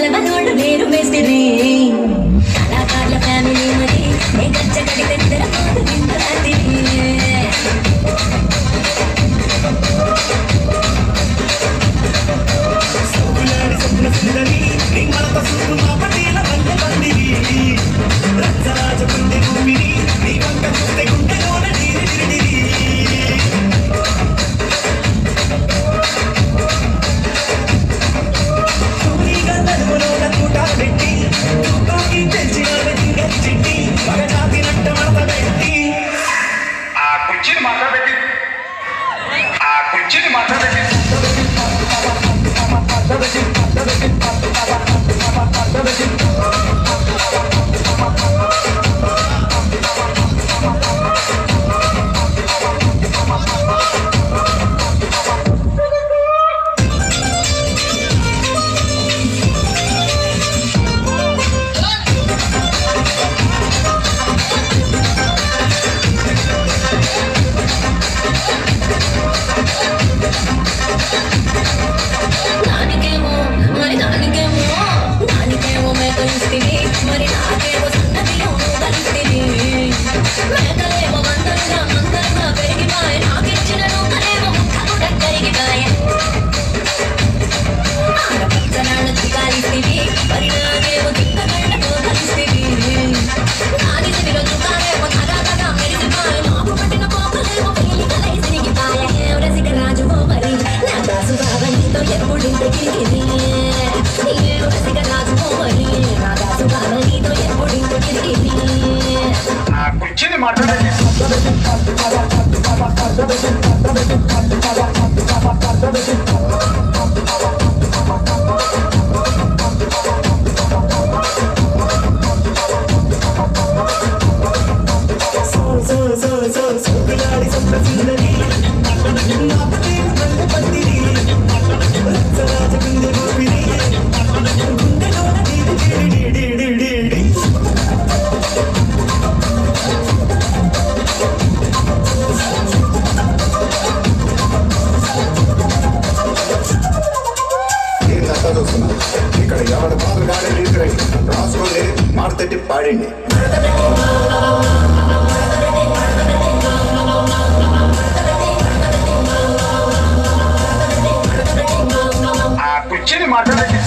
మనోళ్ళు వేరు మేస్త్రి కళాకారుల ఫ్యామిలీ మరి నే గచ్చ కడితే నిద్రపోదు నిండు రాత్రి సోకులాడి సొంత సుందరి నీ మనత సుందు మా పటేల బండి బండివి రచ్చరాజ గుండె భూమిని నీ వంక చూస్తే గుండెలోన నీరి నిరిడిరి సూరిగా నడుములోన కూట పెట్టి తూకాకి తెచ్చిన దింగరి చిట్టి మగజాతి నట్ట మడత పెట్టి ఆ కుర్చీని మాట్లాడబెట్టి ఆ కుర్చీని మాట్లాడబెట్టి మరి నాకేమో సన్నదిలో కలిపితిని మేకలేమో మందరంగా పెరిగిపాయ నాకిచ్చిన నూకలేమో ముక్క కూడా కరిగిపాయ ఆడపచ్చనాళ్ళు చుకాలిస్తివి మరి నాకేమో చుక్కగళ్ళతో కలిస్తివి నాది సిరిలో చుకాలేమో తగాదగా మెరిసిపాయ నాకు పట్టిన పోకలేమో పెళ్లికలై సిరిగిపాయ రసిక రాజువో మరి నా దాసు బావ నీతో ఎప్పుడింత గిరిగిది రసిక రాజువో మరి నా దాసు బావ నీతో ఎప్పుడింత గిరిగిది ఆ కుర్చీని మాట్లాడబెట్టి సోకులాడి సొంత సుందరి నా పటేల బండి బండివి రచ్చరాజ గుండె భూమిని గుండెలోన నీరి నిరిడి ఇక్కడ ఎవరి పాత్ర కానీ రీతిరండి రాసుకోండి మాడతెట్టి పాడండి ఆ కుర్చీని మాట్లాడబెట్టి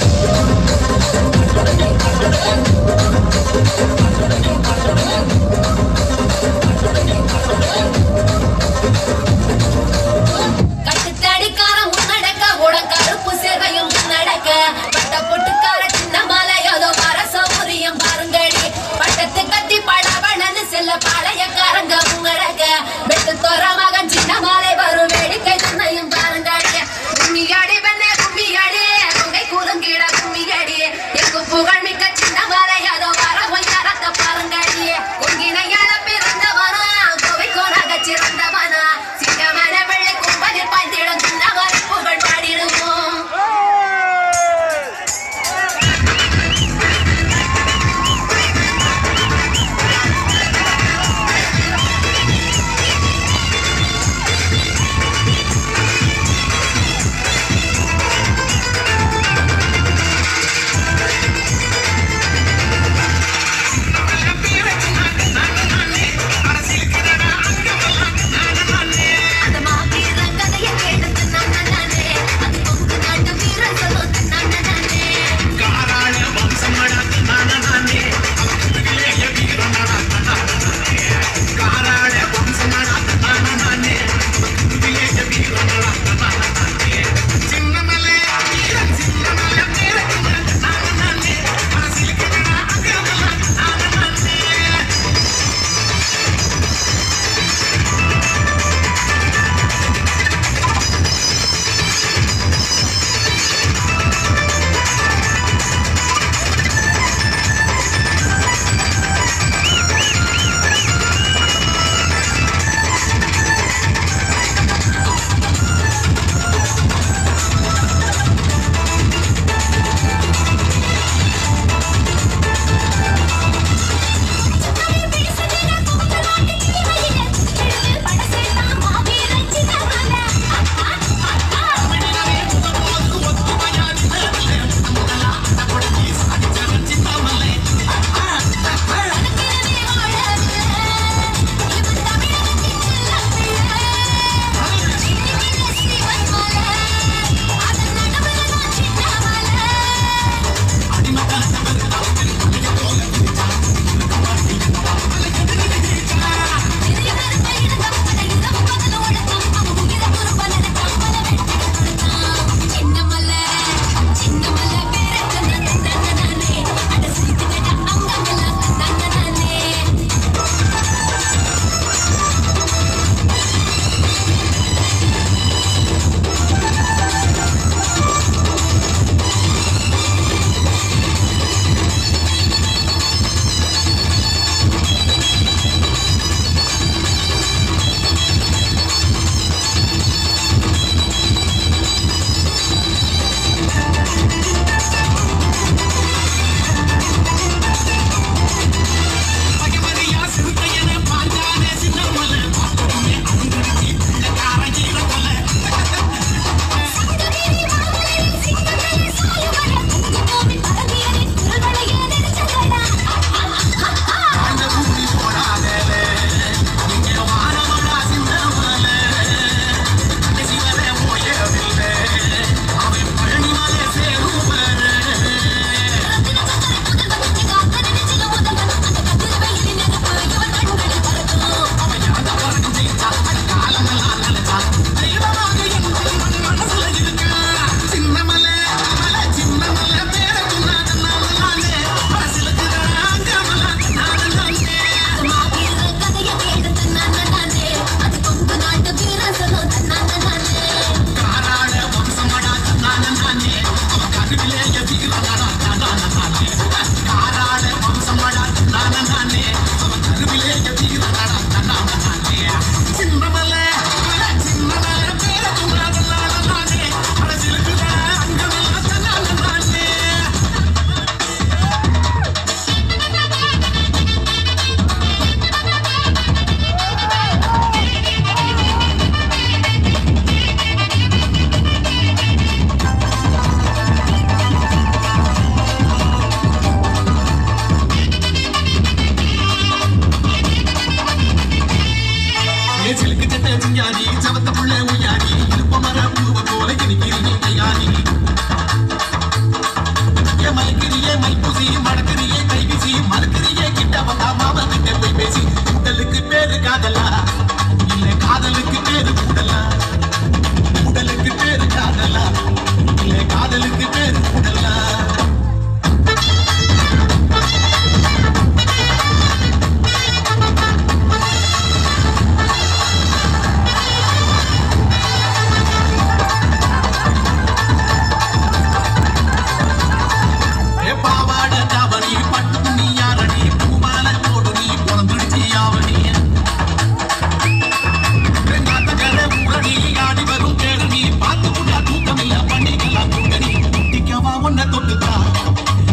கட்டுத்தாடி காரம் முன்னடக்க உடங்காருப்பு சேவையும் முன்னடக்க பட்ட பொட்டுக்கார சின்ன மாலை ஏதோ வர சௌகரியம் பாருங்கடி பட்டத்து கத்தி படபடன்னு செல்ல பாளையக்காரங்க முன்னடக்க வெட்டு தோற மகன் சின்ன மாலை வரும் வேடிக்கை துணையும் பாருங்கடி கும்மியாடி பெண்ணே கும்மியாடி கொங்கை குறுங்கிட கும்மியாடி எங்கு புகழ் மிக்க சின்ன மாலை ஏதோ வர ஒய்யாரத்த பாருங்கடி கொங்கினையால பிறந்தவனா கோவை கோனாக சிறந்தவனா சிங்கமான வெள்ளை கும்பலில் பாய்ந்திடும் சின்ன மாலை புகழ் பாடிடுவோம்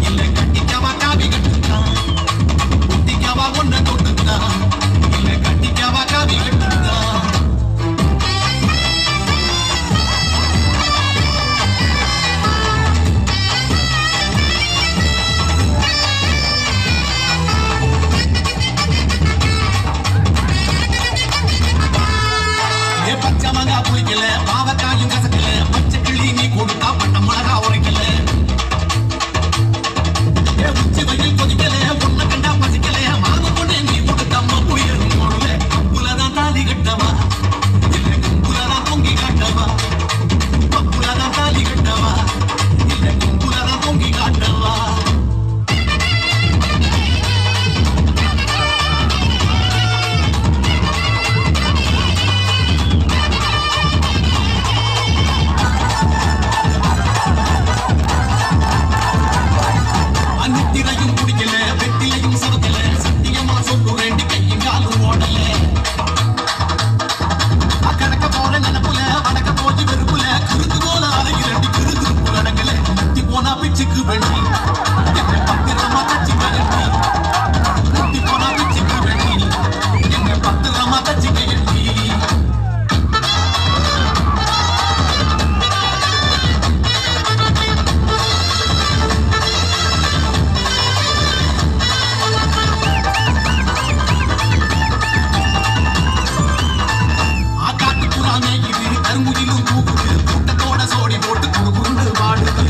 இல்ல கட்டிக்கவா காவி கட்டுதான் குட்டிக்கவா ஒன்ன தொட்டுதான் இல்ல கட்டிக்கவா காவி கட்டுதான் பச்சமங்கா புளிக்கல பாவக்காயும் கசக்கல பச்சை கிளி நீ கொடுத்தா பட்ட மிளகா உரைக்கல உச்சி வயல் கொதிக்கல உன்ன கண்டா பசிக்கல மாவு பொண்ணு நீ கொடுத்தம்மா புயலும் போடல கப்புலதான் தாலி கட்டவா இல்ல கும்புலதான் பொங்கி காட்டவா கப்புலதான் தாலி கட்டவா இல்ல கும்புலதான் பொங்கி காட்டவா அன்னித்திரையும் குடிக்கல வெட்டிலையும் சவக்கல சத்தியமா சொல்லு ரெண்டு கையும் காலும் ஓடல அக்கடக்க போற நினைப்புல வடக்க போய் வெறுப்புல குறுக்கு போல அழகி ரெண்டு குறுக்கு அடங்கல முத்தி போனா பிச்சுக்கு வெள்ளி என்ன பத்திரமா தச்சுக்க எண்ணி முத்தி போனா பிச்சுக்கு வெள்ளி என்ன பத்திரமா தச்சுக்க எண்ணி கருங்குயிலும் கூப்பிட்டு கூட்டத்தோட சோடி போட்டு குறுகுண்டு வாடுது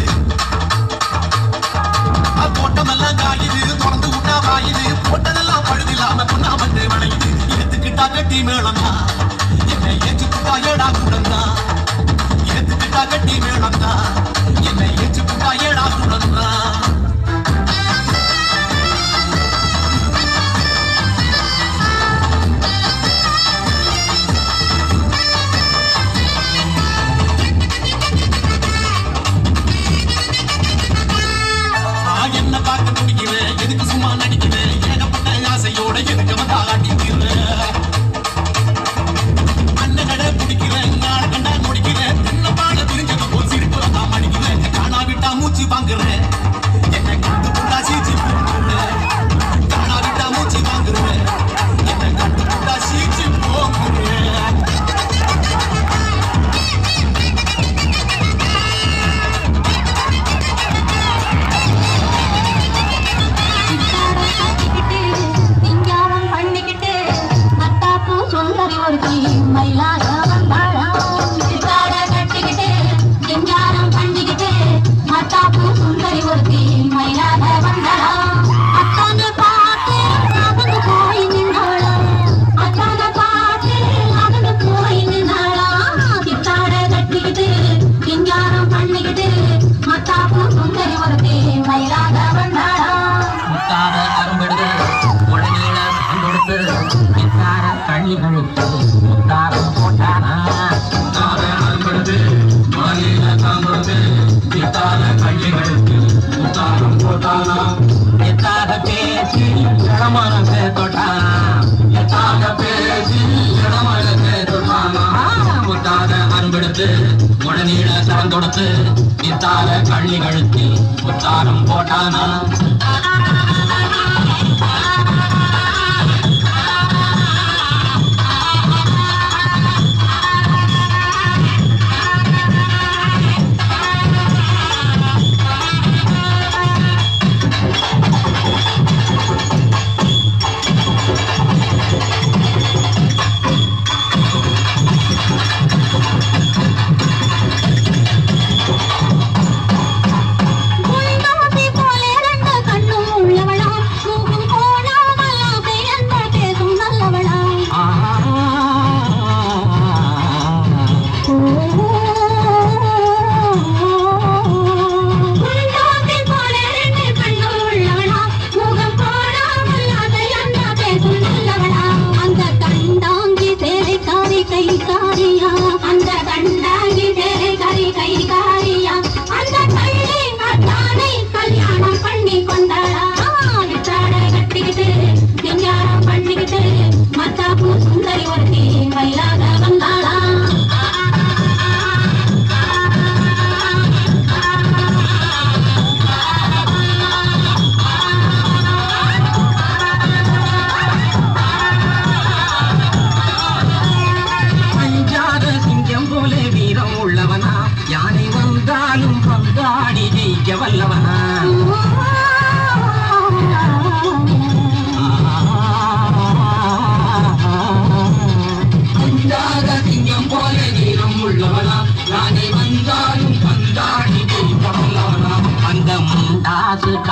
போட்டமெல்லாம் காயுது திறந்து விட்டா வாயுது போட்டதெல்லாம் பழுதில்லாம பொண்ணாமட்டு வளையுது ஏத்துக்கிட்டா கட்டி மேளம்தான் என்னை ஏற்றுக்கிட்டா ஏடா கூடந்தான் ஏத்துக்கிட்டா கட்டி மேளம்தான் என்னை ஏற்றுக்கிட்டா ஏடா கூடந்தான் என்ன பார்க்க துடிக்கிறேன் எதுக்கு சும்மா நடிக்கிறேன் ஏகப்பட்ட ஆசையோட எதுக்கு வந்து ஆட்டிக்கிறேன் அண்ணன் கடை பிடிக்கிறேன் நாளை கண்டா முடிக்கிறேன் என்ன பாட பிரிஞ்சது போல் சிரிப்புல தான் அடிக்கிறேன் காணாவிட்டா மூச்சு வாங்குறேன் என்னை கண்டு புட்டா சீச்சு போங்குறேன் காணாவிட்டா மூச்சு வாங்குறேன் என்னை கண்டு புட்டா சீச்சு போங்குறேன் சுந்தரி ஒருத்தி மயிலாக வந்தாளாம் சித்தாட கட்டிக்கிட்டு சிங்காரம் பண்ணிக்கிட்டு மத்தாப்பு சுந்தரி ஒருத்தி மயிலாக வந்தாளாம் அத்தான பார்த்து அவனு போய் நின்னாளாம் அத்தான பார்த்து அவனு போய் நின்னாளாம் சித்தாட கட்டிக்கிட்டு சிங்காரம் பண்ணிக்கிட்டு மத்தாப்பு சுந்தரி ஒருத்தி மயிலாக வந்தாளாம் முத்தாத அரும்பெடுது உடனீள கொடுத்து மின்சார கழிகளுக்கு முத்தாரம் போட்டானா முத்தாத அரும்பெடுது உடனீள கொடுத்து மின்சார கழிகளுக்கு முத்தாரம் போட்டானா எத்தாக பேசி இடமரத்தை தொட்டானா எத்தாக பேசி இடமரத்தை தொட்டானா முத்தாத அரும்பெடுத்து உடனீள தரம் கொடுத்து மின்சார கழிகளுக்கு முத்தாரம் போட்டானா போலே ரெண்டு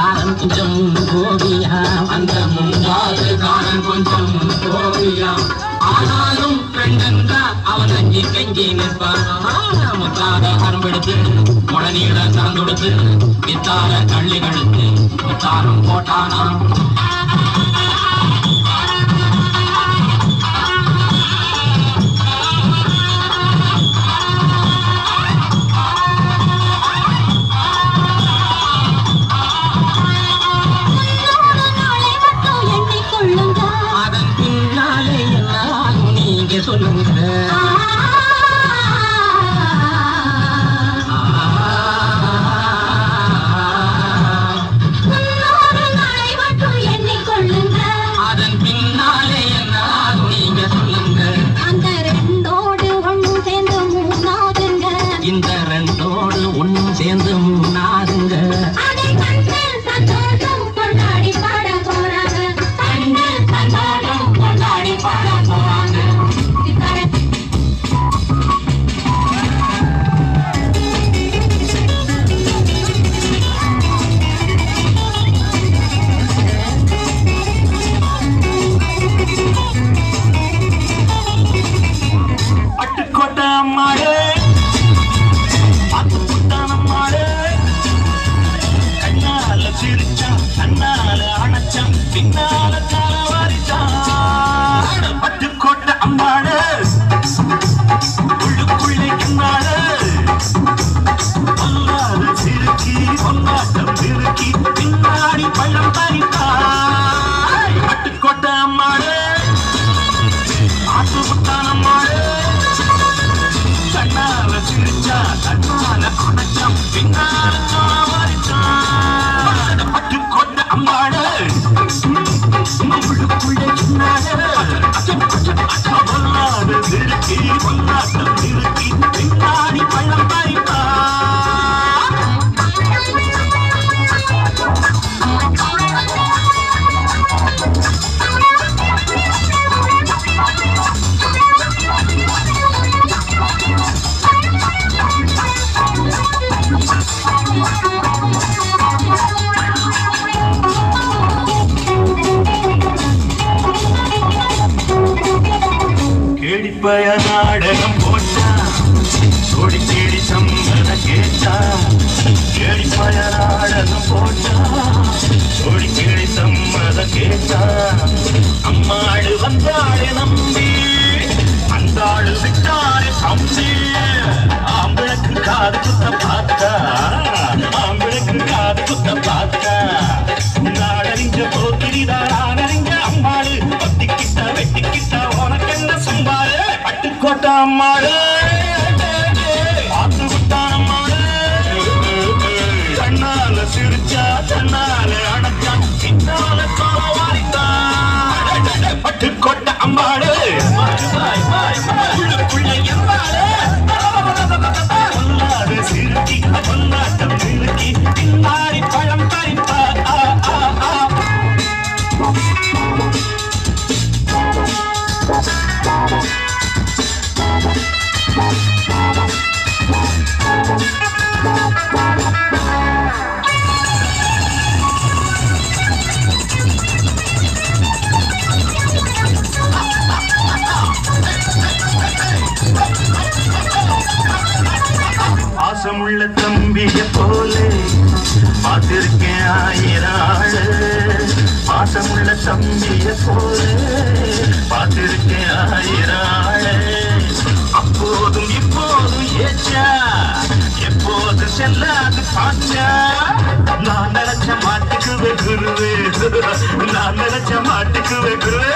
காரன் கொஞ்சம் கோபியா அந்த முன்னாது காரன் கொஞ்சம் கோபியா ஆனாலும் பெண்ணென்றா அவன் அங்கி கங்கி நிற்பானா முத்தாத கரும்பெடுத்து முழநீட திறந்துடுத்து வித்தார கள்ளி கழுத்து முத்தாரம் போட்டானா அதன் பின்னாலே எல்லாம் நீங்க சொல்லுங்க அதன் பின்னாலே எல்லாம் நீங்க சொல்லுங்க அந்த ரெண்டோடு ஒன்னும் சேர்ந்து மூணாதுங்க இந்த ரெண்டோடு ஒன்னும் சேர்ந்து மூணாதுங்க கொண்டாடி பாட போறாங்க கொண்டாடி பாட போறாங்க பட்டுக்கோட்டை அம்மாளே அம்மாளே கண்ணால சிரிச்சா கண்ணால அணைச்சா பின்னால காலவாரிச்சா பட்டுக்கோட்டை அம்மாளே உள்ளுக்குள்ளே கண்ணாளே பொல்லாத சிறுக்கி பொன்னாட்டம் திருக்கி பின்னாடி பள்ளம் பறித்தா பட்டுக்கோட்டை அம்மாளே ஆட்டு புட்டான அம்மாளே கண்ணால சிரிச்சா கண்ணால அணைச்சா பின்னால காலவாரிச்சா பட்டுக்கோட்டை அம்மாளே உள்ளுக்குள்ளே பொல்லாத சிறுக்கி பொன்னாட்டம் திருக்கி பின்னாடி பள்ளம் பறித்தா கேடிப்பய நாடகம் போட்டா சோடி தேடி சம்மத கேட்டா கேடிப்பய நாடகம் போட்டா சோடி தேடி சம்மத கேட்டா அம்மாடு வந்தாடு நம்பி அந்தாடு விட்டாரு தம்பி ஆம்பிளுக்கு காது குத்த பார்த்தா ஆம்பிளுக்கு காது குத்த பார்த்தா நாடறிஞ்ச போக்கிரிதான் நாடறிஞ்ச அம்மாடு பத்திக்கிட்ட வெட்டிக்கிட்ட உனக்கு என்ன சம்பாரு பட்டுக்கோட்டை அம்மாடு பார்த்து விட்டான் அம்மாடு கண்ணால சிரிச்சா கண்ணால அடைச்சா பின்னால காலவாரித்தான் பட்டுக்கோட்டை அம்மாடு உள்ளுக்குள்ள எம்மாடு பொல்லாத சிறுக்கி பொல்லாட்டம் சிறுக்கி பின்னாடி பழம் பறிப்பா பாசமுள்ள தம்பிய போலே பார்த்திருக்கேன் ஆயிரம் ஆளு பாசமுள்ள தம்பிய போலே பார்த்திருக்கேன் ஆயிரம் ஆளு அப்போதும் இப்போதும் ஏச்சா எப்போது செல்லாது பாச்சா நான் நினைச்ச மாட்டுக்குவே குருவே நான் நினைச்ச மாட்டுக்குவே குருவே